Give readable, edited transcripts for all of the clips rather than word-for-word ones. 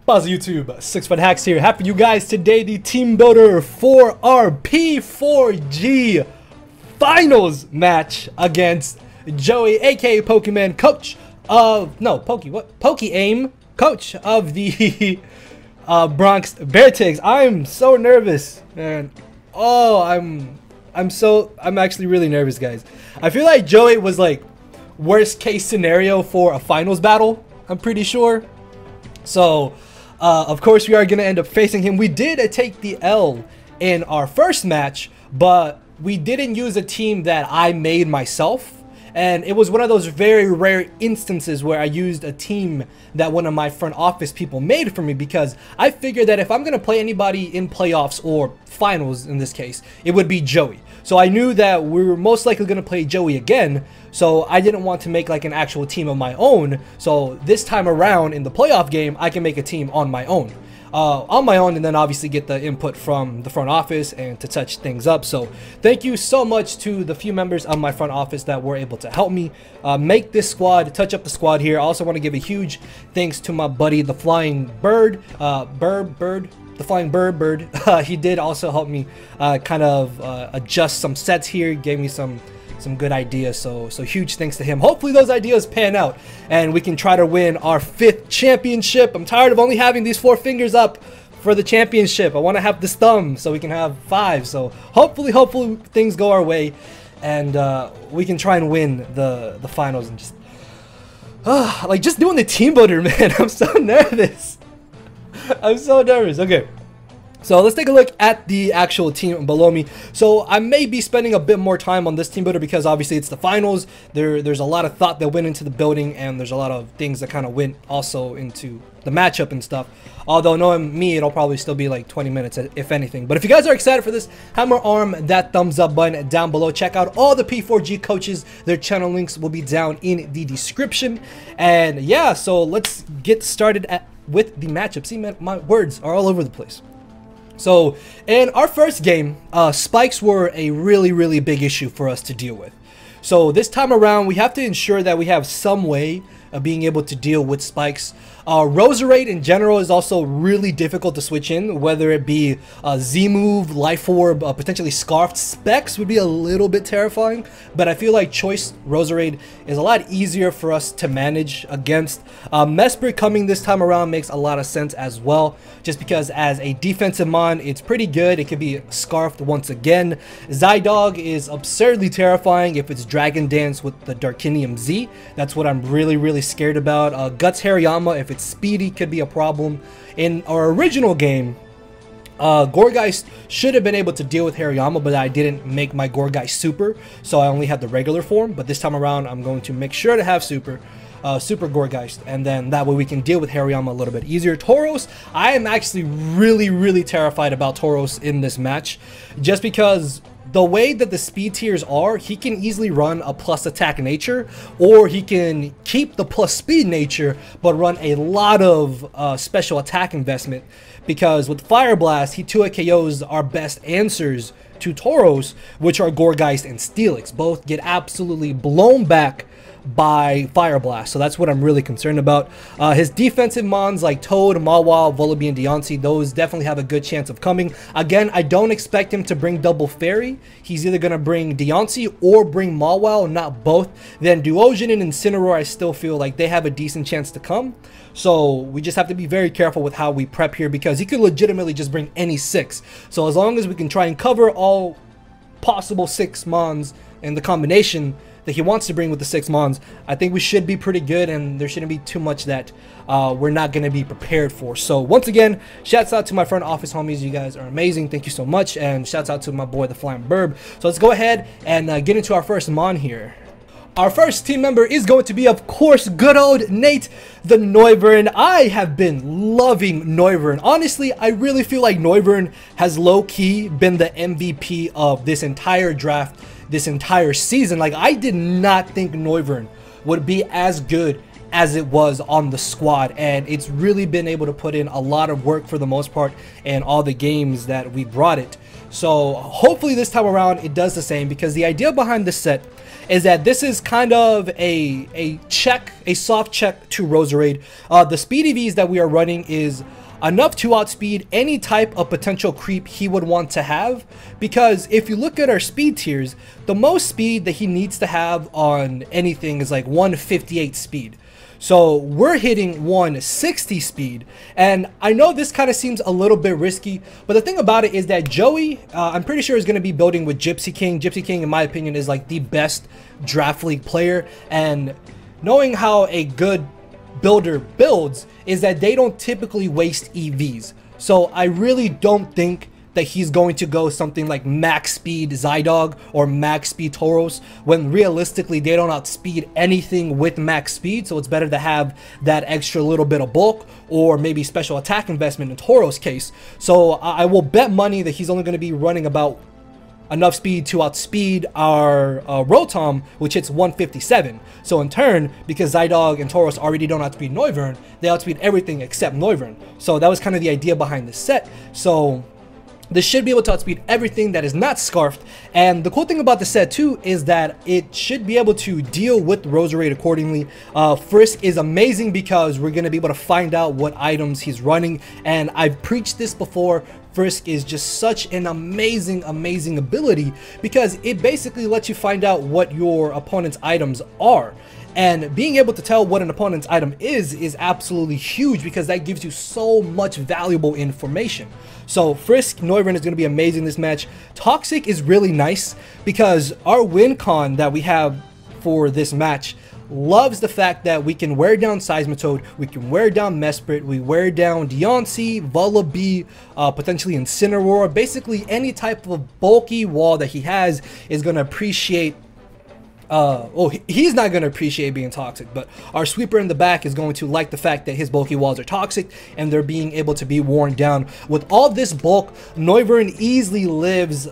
Pause YouTube, 6 Foot Hacks here. Happy you guys today, the team builder for our P4G finals match against Joey, aka Pokemon coach of PokeaimMD coach of the Bronx Beartics. I'm so nervous, man. Oh, I'm actually really nervous, guys. I feel like Joey was like worst case scenario for a finals battle, I'm pretty sure. So of course we are going to end up facing him. We did take the L in our first match, but we didn't use a team that I made myself. And it was one of those very rare instances where I used a team that one of my front office people made for me, because I figured that if I'm going to play anybody in playoffs or finals in this case, it would be Joey. So I knew that we were most likely going to play Joey again, so I didn't want to make like an actual team of my own. So this time around in the playoff game, I can make a team on my own. And then obviously get the input from the front office and to touch things up. So thank you so much to the few members of my front office that were able to help me make this squad, touch up the squad here. I also want to give a huge thanks to my buddy, the Flying Bird, the Flying Bird. He did also help me kind of adjust some sets here, gave me some good ideas, so huge thanks to him. Hopefully those ideas pan out and we can try to win our 5th championship. I'm tired of only having these 4 fingers up for the championship. I want to have this thumb so we can have 5. So hopefully things go our way and we can try and win the finals. And just like just doing the team builder, man, I'm so nervous. I'm so nervous. Okay, so let's take a look at the actual team below me. So I may be spending a bit more time on this team builder because obviously it's the finals. There's a lot of thought that went into the building, and there's a lot of things that kind of went also into the matchup and stuff. Although knowing me, it'll probably still be like 20 minutes if anything. But if you guys are excited for this, hammer arm that thumbs up button down below. Check out all the P4G coaches. Their channel links will be down in the description. And yeah, so let's get started with the matchup. See, man, my words are all over the place. So in our first game, spikes were a really big issue for us to deal with. So this time around, we have to ensure that we have some way of being able to deal with spikes. Roserade in general is also really difficult to switch in, whether it be Z-Move, Life Orb, potentially Scarfed. Specs would be a little bit terrifying, but I feel like Choice Roserade is a lot easier for us to manage against. Mesprit coming this time around makes a lot of sense as well, just because as a defensive mon, it's pretty good. It could be Scarfed once again. Zydog is absurdly terrifying if it's Dragon Dance with the Darkinium Z. That's what I'm really scared about. Guts Hariyama, if it's speedy, could be a problem. In our original game, Gourgeist should have been able to deal with Hariyama, but I didn't make my Gourgeist super, so I only had the regular form. But this time around, I'm going to make sure to have super Gourgeist, and then that way we can deal with Hariyama a little bit easier. Tauros, I am actually really terrified about Tauros in this match, just because the way that the speed tiers are, he can easily run a plus attack nature, or he can keep the plus speed nature but run a lot of special attack investment, because with Fire Blast, he 2-hit KOs our best answers to Tauros, which are Gourgeist and Steelix. Both get absolutely blown back by Fire Blast, so that's what I'm really concerned about. His defensive mons like Toad, Mawile, Vullaby, and Deontay, those definitely have a good chance of coming. Again, I don't expect him to bring double fairy. He's either going to bring Deontay or bring Mawile, not both. Then Duosion and Incineroar, I still feel like they have a decent chance to come. So we just have to be very careful with how we prep here, because he could legitimately just bring any 6. So as long as we can try and cover all possible 6 mons in the combination that he wants to bring with the 6 mons, I think we should be pretty good, and there shouldn't be too much that we're not going to be prepared for. So once again, shouts out to my front office homies. You guys are amazing. Thank you so much. And shouts out to my boy, the Flying Bird. So let's go ahead and get into our first mon here. Our first team member is going to be, of course, good old Nate the Noivern. I have been loving Noivern. Honestly, I really feel like Noivern has low-key been the MVP of this entire draft, this entire season. Like, I did not think Noivern would be as good as it was on the squad, and it's really been able to put in a lot of work for the most part in all the games that we brought it. So hopefully this time around it does the same, because the idea behind this set is that this is kind of a soft check to Roserade. The speed EVs that we are running is enough to outspeed any type of potential creep he would want to have, because if you look at our speed tiers, the most speed that he needs to have on anything is like 158 speed. So we're hitting 160 speed, and I know this kind of seems a little bit risky, but the thing about it is that Joey, I'm pretty sure is going to be building with Gypsy King. Gypsy King, in my opinion, is like the best draft league player, and knowing how a good builder builds is that they don't typically waste EVs. So I really don't think that he's going to go something like max speed Zydog or max speed Tauros, when realistically they don't outspeed anything with max speed. So it's better to have that extra little bit of bulk or maybe special attack investment in Tauros' case. So I will bet money that he's only going to be running about enough speed to outspeed our Rotom, which hits 157. So in turn, because Zydog and Tauros already don't outspeed Noivern, they outspeed everything except Noivern. So that was kind of the idea behind this set. So this should be able to outspeed everything that is not Scarfed. And the cool thing about the set too is that it should be able to deal with Roserade accordingly. Frisk is amazing because we're going to be able to find out what items he's running. And I've preached this before. Frisk is just such an amazing ability because it basically lets you find out what your opponent's items are. And being able to tell what an opponent's item is absolutely huge because that gives you so much valuable information. So Frisk Noivern is going to be amazing this match. Toxic is really nice because our win con that we have for this match loves the fact that we can wear down Seismitoad, we can wear down Mesprit, we wear down Deontay, Vullaby, potentially Incineroar. Basically any type of bulky wall that he has is going to appreciate he's not going to appreciate being toxic, but our sweeper in the back is going to like the fact that his bulky walls are toxic and they're being able to be worn down. With all this bulk, Noivern easily lives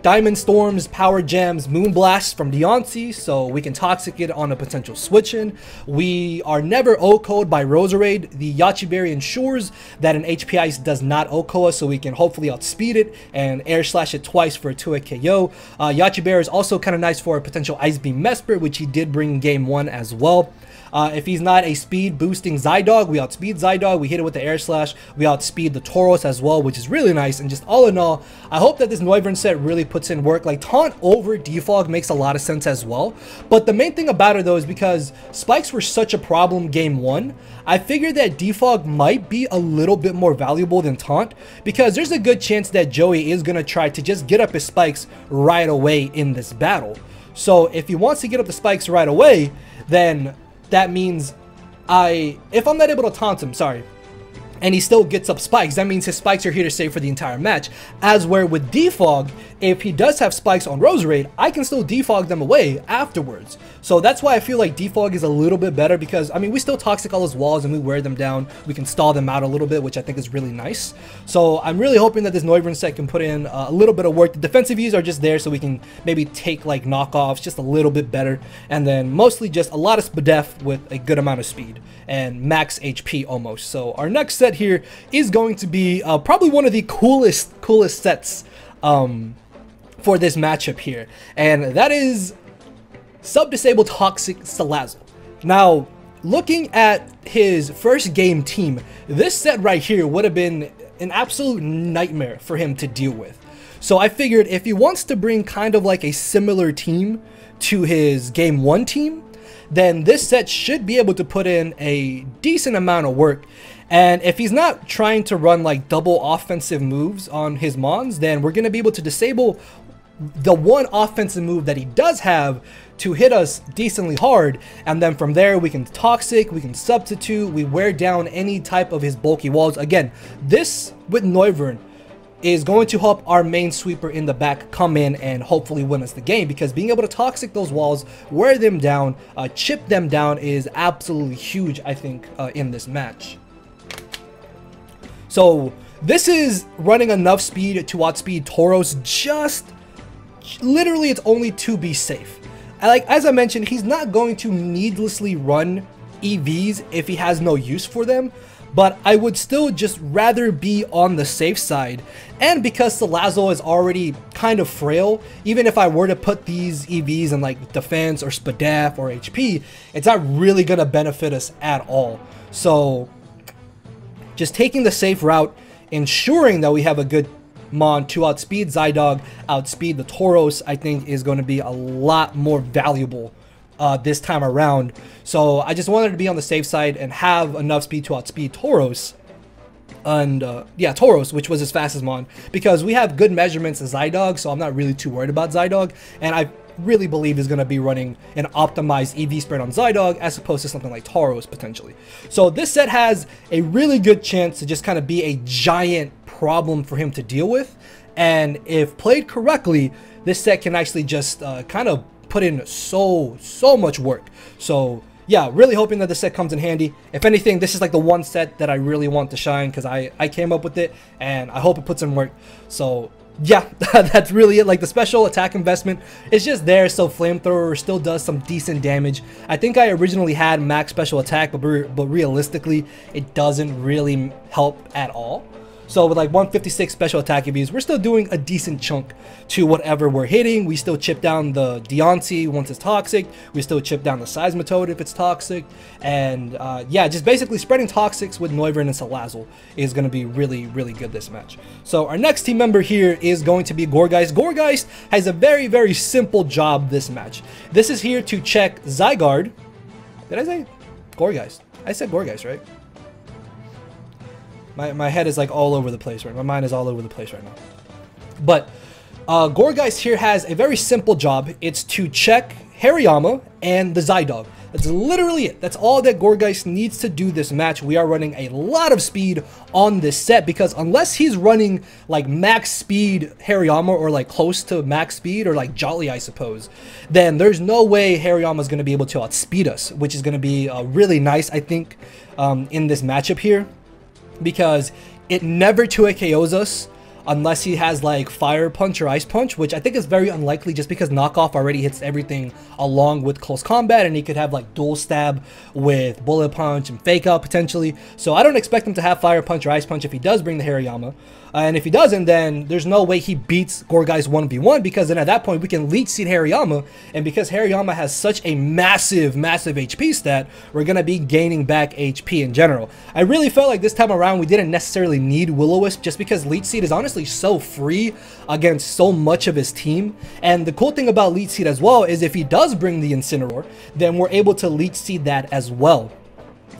Diamond Storms, Power Gems, Moonblast from Deontay, so we can toxic it on a potential switch in. We are never OHKO'd by Roserade. The Yache Berry ensures that an HP Ice does not OHKO us, so we can hopefully outspeed it and air slash it twice for a 2-hit KO. Yache Berry is also kind of nice for a potential Ice Beam Mesprit, which he did bring in game 1 as well. If he's not a speed boosting Zydog, we outspeed Zydog, we hit it with the air slash, we outspeed the Tauros as well, which is really nice. And just all in all, I hope that this Noivern set really puts in work. Like taunt over defog makes a lot of sense as well, but the main thing about it though is because spikes were such a problem game 1, I figured that defog might be a little bit more valuable than taunt, because there's a good chance that Joey is going to try to just get up his spikes right away in this battle. So if he wants to get up the spikes right away, then that means if I'm not able to taunt him, and he still gets up spikes, that means his spikes are here to stay for the entire match. As where with defog, if he does have spikes on Roserade, I can still defog them away afterwards. So that's why I feel like defog is a little bit better, because I mean we still toxic all his walls and we wear them down, we can stall them out a little bit, which I think is really nice. So I'm really hoping that this Noivern set can put in a little bit of work. The defensive Vs are just there so we can maybe take like knockoffs just a little bit better, and then mostly just a lot of SPDEF with a good amount of speed and max HP almost. So our next set here is going to be probably one of the coolest sets for this matchup here, and that is sub-disabled toxic Salazzle. Now, looking at his first game team, this set right here would have been an absolute nightmare for him to deal with. So I figured if he wants to bring kind of like a similar team to his game 1 team, then this set should be able to put in a decent amount of work. And if he's not trying to run like double offensive moves on his Mons, then we're going to be able to disable the one offensive move that he does have to hit us decently hard, and then from there we can toxic, we can substitute, we wear down any type of his bulky walls. Again, this with Noivern is going to help our main sweeper in the back come in and hopefully win us the game, because being able to toxic those walls, wear them down, chip them down is absolutely huge, I think, in this match. So this is running enough speed to outspeed Tauros, just literally it's only to be safe. Like as I mentioned, he's not going to needlessly run EVs if he has no use for them, but I would still just rather be on the safe side. And because Salazzle is already kind of frail, even if I were to put these EVs in like defense or SPDEF or HP, it's not really going to benefit us at all. So just taking the safe route, ensuring that we have a good Mon to outspeed Zydog, outspeed the Tauros, I think is going to be a lot more valuable this time around. So I just wanted to be on the safe side and have enough speed to outspeed Tauros. And yeah, Tauros, which was his fastest Mon, because we have good measurements in Zydog, so I'm not really too worried about Zydog. And I really believe is going to be running an optimized EV spread on Zydog as opposed to something like Tauros potentially. So this set has a really good chance to just kind of be a giant problem for him to deal with, and if played correctly, this set can actually just kind of put in so much work. So yeah, really hoping that this set comes in handy. If anything, this is like the one set that I really want to shine because I came up with it, and I hope it puts in work. So yeah, that's really it. Like, the special attack investment is just there, so Flamethrower still does some decent damage. I think I originally had max special attack, but realistically, it doesn't really help at all. So with like 156 special attack EVs, we're still doing a decent chunk to whatever we're hitting. We still chip down the Deontay once it's toxic. We still chip down the Seismitoad if it's toxic. And yeah, just basically spreading toxics with Noivern and Salazzle is going to be really good this match. So our next team member here is going to be Gourgeist. Gourgeist has a very simple job this match. This is here to check Zygarde. Did I say Gourgeist? I said Gourgeist, right? My head is like all over the place right now. My mind is all over the place right now. But Gourgeist here has a very simple job. It's to check Hariyama and the Zydog. That's literally it. That's all that Gourgeist needs to do this match. We are running a lot of speed on this set because unless he's running like max speed Hariyama or like close to max speed or like Jolly, I suppose, then there's no way Hariyama is going to be able to outspeed us, which is going to be really nice, I think, in this matchup here. Because it never 2 KOs us unless he has like Fire Punch or Ice Punch, which I think is very unlikely just because Knockoff already hits everything along with Close Combat, and he could have like Dual Stab with Bullet Punch and Fake Out potentially. So I don't expect him to have Fire Punch or Ice Punch if he does bring the Hariyama. And if he doesn't, then there's no way he beats Gourgeist 1v1, because then at that point we can Leech Seed Hariyama, and because Hariyama has such a massive HP stat, we're going to be gaining back HP in general. I really felt like this time around we didn't necessarily need Will-O-Wisp just because Leech Seed is honestly so free against so much of his team. And the cool thing about Leech Seed as well is if he does bring the Incineroar, then we're able to Leech Seed that as well.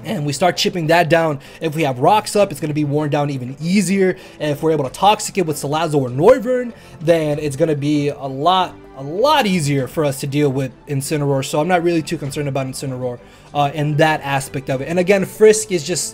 And we start chipping that down. If we have rocks up, it's going to be worn down even easier. And if we're able to Toxic it with Salazzle or Noivern, then it's going to be a lot easier for us to deal with Incineroar. So I'm not really too concerned about Incineroar in that aspect of it. And again, Frisk is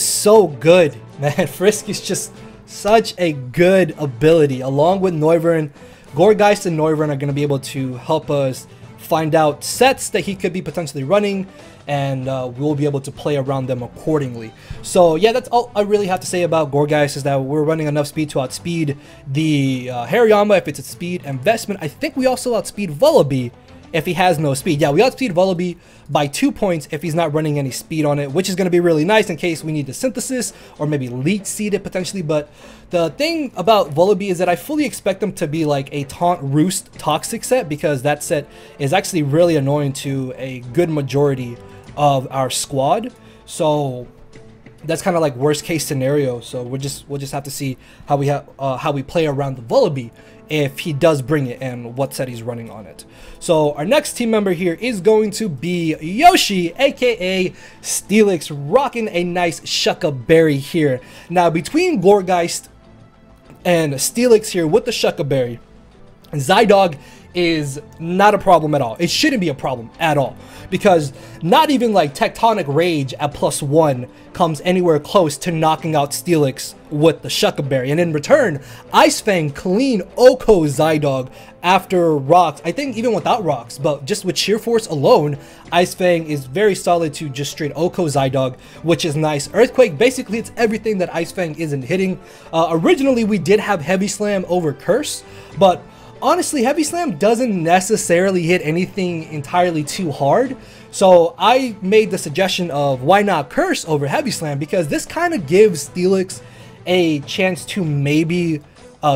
so good, man. Frisk is just such a good ability. Along with Noivern, Gourgeist and Noivern are going to be able to help us find out sets that he could be potentially running, and we'll be able to play around them accordingly. So yeah, that's all I really have to say about Gourgeist, is that we're running enough speed to outspeed the Hariyama if it's a speed investment. I think we also outspeed Vullaby if he has no speed. Yeah, we outspeed Vullaby by 2 points if he's not running any speed on it, which is going to be really nice in case we need to Synthesis or maybe Leech Seed it potentially. But the thing about Vullaby is that I fully expect him to be like a Taunt Roost Toxic set, because that set is actually really annoying to a good majority of our squad. So that's kind of like worst case scenario. So we'll just have to see how we play around the Vullaby if he does bring it and what set he's running on it. So our next team member here is going to be Yoshi, aka Steelix, rocking a nice Shucka Berry here. Now between Gourgeist and Steelix here with the Shucka Berry, Zydog is not a problem at all. It shouldn't be a problem at all, because not even like Tectonic Rage at +1 comes anywhere close to knocking out Steelix with the Shucka Berry. And in return, Ice Fang clean Oko Zydog after rocks. I think even without rocks, but just with Sheer Force alone, Ice Fang is very solid to just straight Oko Zydog, which is nice. Earthquake, basically it's everything that Ice Fang isn't hitting. Originally we did have Heavy Slam over Curse, but honestly, Heavy Slam doesn't necessarily hit anything entirely too hard. So I made the suggestion of why not Curse over Heavy Slam, because this kind of gives Steelix a chance to maybe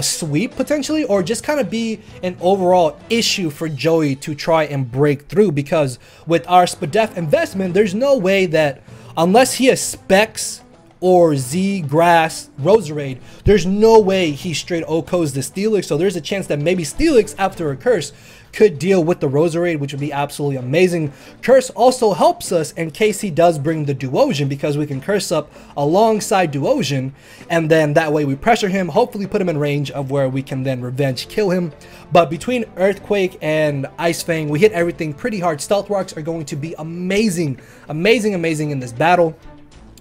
sweep potentially, or just kind of be an overall issue for Joey to try and break through. Because with our Spadef investment, there's no way that unless he expects or Z, Grass, Roserade, there's no way he straight OHKOs the Steelix. So there's a chance that maybe Steelix, after a curse, could deal with the Roserade, which would be absolutely amazing. Curse also helps us in case he does bring the Duosion, because we can curse up alongside Duosion, and then that way we pressure him, hopefully put him in range of where we can then revenge kill him. But between Earthquake and Ice Fang, we hit everything pretty hard. Stealth Rocks are going to be amazing, amazing, amazing in this battle,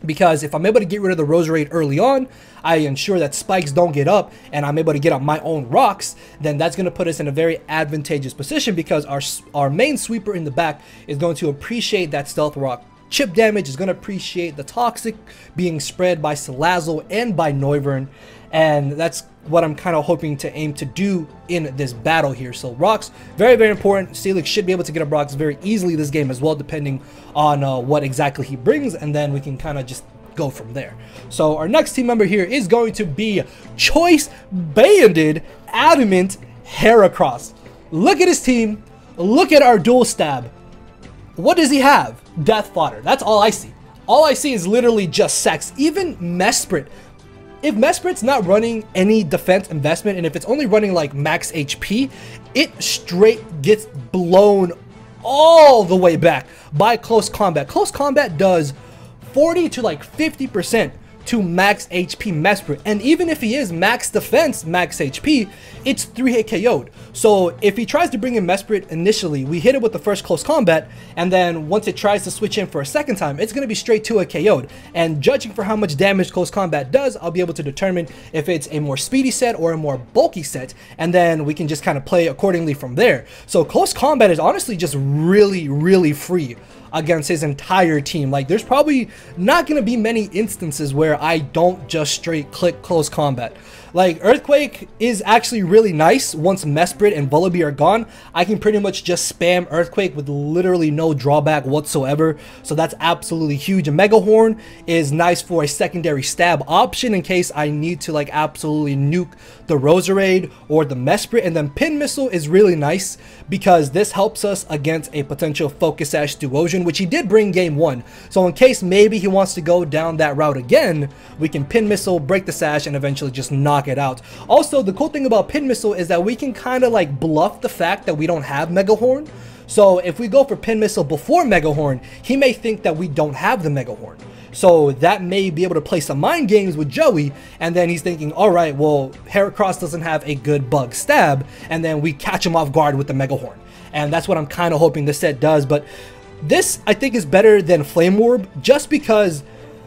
because if I'm able to get rid of the Roserade early on, I ensure that spikes don't get up, and I'm able to get up my own rocks, then that's going to put us in a very advantageous position, because our main sweeper in the back is going to appreciate that Stealth Rock chip damage, is going to appreciate the Toxic being spread by Salazzle and by Noivern, and that's what I'm kind of hoping to aim to do in this battle here. So rocks, very, very important. Steelix should be able to get up rocks very easily this game as well, depending on what exactly he brings, and then we can kind of just go from there. So our next team member here is going to be Choice Banded Adamant Haircross. Look at his team. Look at our dual stab. What does he have? Death Fodder. That's all I see. All I see is literally just sex. Even Mesprit. If Mesprit's not running any defense investment, and if it's only running like max HP, it straight gets blown all the way back by close combat. Close combat does 40 to like 50% to max HP Mesprit, and even if he is max defense, max HP, it's 3-hit KO'd. So if he tries to bring in Mesprit initially, we hit it with the first close combat, and then once it tries to switch in for a second time, it's going to be straight to a KO'd. And judging for how much damage close combat does, I'll be able to determine if it's a more speedy set or a more bulky set, and then we can just kind of play accordingly from there. So close combat is honestly just really, really free against his entire team. Like, there's probably not going to be many instances where I don't just straight click close combat. Like, Earthquake is actually really nice. Once Mesprit and Vullaby are gone, I can pretty much just spam Earthquake with literally no drawback whatsoever. So that's absolutely huge. A Mega Horn is nice for a secondary stab option in case I need to like absolutely nuke the Roserade or the Mesprit. And then Pin Missile is really nice because this helps us against a potential Focus Sash Duosion, which he did bring game 1. So in case maybe he wants to go down that route again, we can Pin Missile, break the Sash, and eventually just knock it out. Also, the cool thing about Pin Missile is that we can kind of like bluff the fact that we don't have Mega Horn. So if we go for Pin Missile before Mega Horn, he may think that we don't have the Mega Horn. So that may be able to play some mind games with Joey, and then he's thinking, all right, well, Haircross doesn't have a good bug stab, and then we catch him off guard with the Mega Horn. And that's what I'm kind of hoping this set does. But this, I think, is better than Flame Orb, just because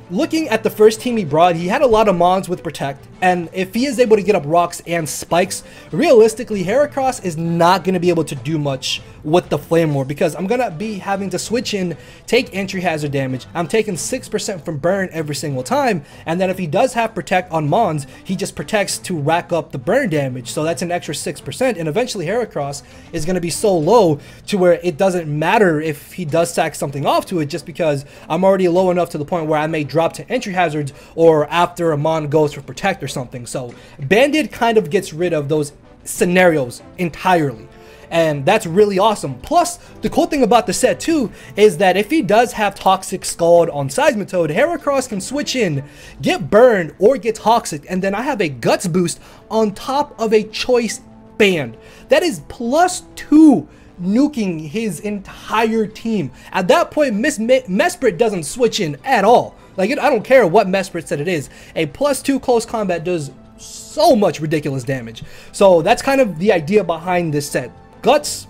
looking at the first team he brought, he had a lot of mons with Protect, and if he is able to get up rocks and spikes, realistically, Haircross is not going to be able to do much with the Flame Orb, because I'm going to be having to switch in, take entry hazard damage. I'm taking 6% from burn every single time, and then if he does have Protect on mons, he just protects to rack up the burn damage, so that's an extra 6%, and eventually Haircross is going to be so low to where it doesn't matter if he does sack something off to it, just because I'm already low enough to the point where I may drop to entry hazards or after a mon goes for Protect or something. So Banded kind of gets rid of those scenarios entirely, and that's really awesome. Plus, the cool thing about the set too is that if he does have Toxic Scald on Seismitoad, Haircross can switch in, get burned or get Toxic, and then I have a Guts boost on top of a Choice Band. That is +2 nuking his entire team. At that point, Mesprit doesn't switch in at all. Like, I don't care what Mesprit said it is. A +2 close combat does so much ridiculous damage. So that's kind of the idea behind this set. Guts,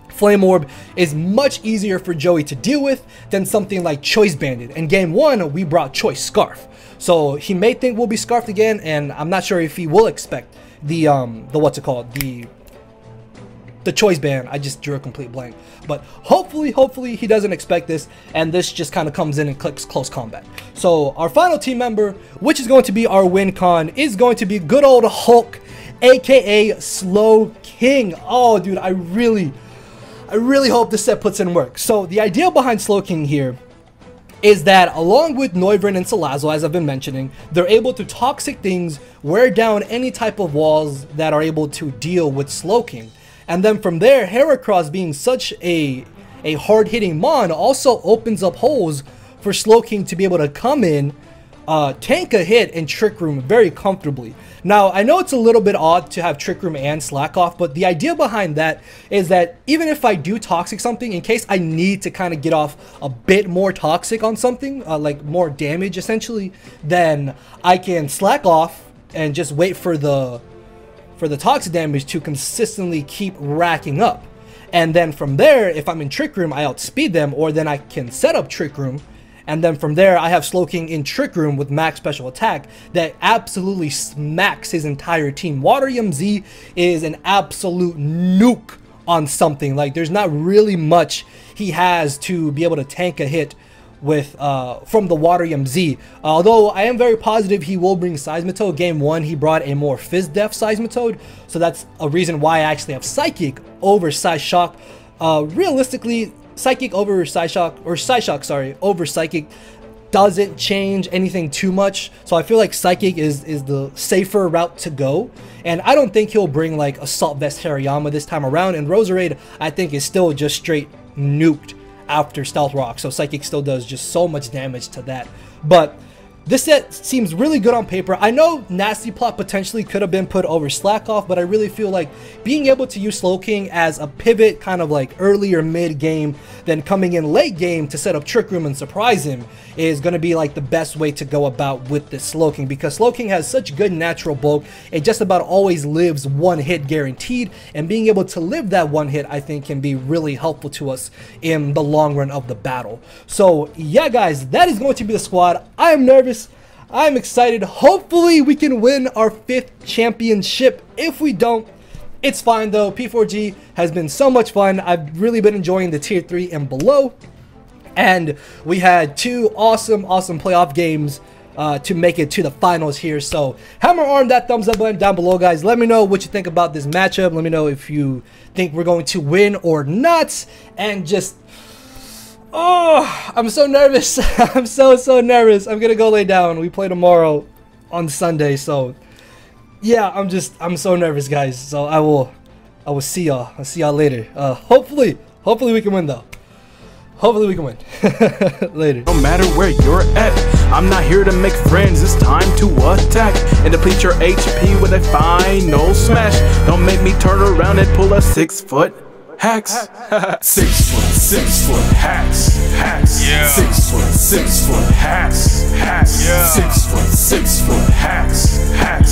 Flame Orb is much easier for Joey to deal with than something like Choice Banded. In game 1, we brought Choice Scarf. So he may think we'll be Scarfed again, and I'm not sure if he will expect the what's it called? The Choice Band. I just drew a complete blank. But hopefully he doesn't expect this, and this just kind of comes in and clicks close combat. So our final team member, which is going to be our win con, is going to be good old Hulk, aka Slowking. Oh, dude, I really hope this set puts in work. So the idea behind Slowking here is that along with Noivern and Salazzle, as I've been mentioning, they're able to Toxic things, wear down any type of walls that are able to deal with Slowking. And then from there, Haircross being such a hard-hitting mon also opens up holes for Slowking to be able to come in, tank a hit in Trick Room very comfortably. Now, I know it's a little bit odd to have Trick Room and Slack Off, but the idea behind that is that even if I do Toxic something, in case I need to kind of get off a bit more Toxic on something, like more damage essentially, then I can Slack Off and just wait for the Toxic damage to consistently keep racking up. And then from there, if I'm in Trick Room, I outspeed them, or then I can set up Trick Room. And then from there, I have Slowking in Trick Room with max special attack that absolutely smacks his entire team. PokeaimMD is an absolute nuke on something. Like, there's not really much he has to be able to tank a hit with from the PokeaimMD. Although I am very positive he will bring Seismitoad. Game 1, he brought a more Fizz-Def Seismitoad. So that's a reason why I actually have Psychic over Psyshock. Realistically, Psychic over Psyshock, or Psyshock, sorry, over Psychic doesn't change anything too much. So I feel like Psychic is the safer route to go. And I don't think he'll bring like Assault Vest Hariyama this time around. And Roserade, I think, is still just straight nuked after Stealth Rock. So Psychic still does just so much damage to that. But this set seems really good on paper. I know Nasty Plot potentially could have been put over Slack Off, but I really feel like being able to use Slowking as a pivot kind of like early or mid game, then coming in late game to set up Trick Room and surprise him is going to be like the best way to go about with this Slowking, because Slowking has such good natural bulk. It just about always lives one hit guaranteed, and being able to live that one hit, I think, can be really helpful to us in the long run of the battle. So yeah, guys, that is going to be the squad. I am nervous. I'm excited. Hopefully we can win our 5th championship. If we don't, it's fine though. P4G has been so much fun. I've really been enjoying the tier 3 and below. And we had 2 awesome playoff games to make it to the finals here. So hammer arm that thumbs up button down below, guys. Let me know what you think about this matchup. Let me know if you think we're going to win or not. And just... oh, I'm so nervous. I'm so nervous. I'm gonna go lay down. We play tomorrow on Sunday, so yeah, I'm so nervous, guys. So I will see y'all. I'll see y'all later. Hopefully we can win though. Hopefully we can win. Later. No matter where you're at, I'm not here to make friends. It's time to attack and deplete your HP with a final smash. Don't make me turn around and pull a 6-foot hacks. 6 foot hacks. Yeah. 6 foot hacks. Yeah. 6 foot hacks.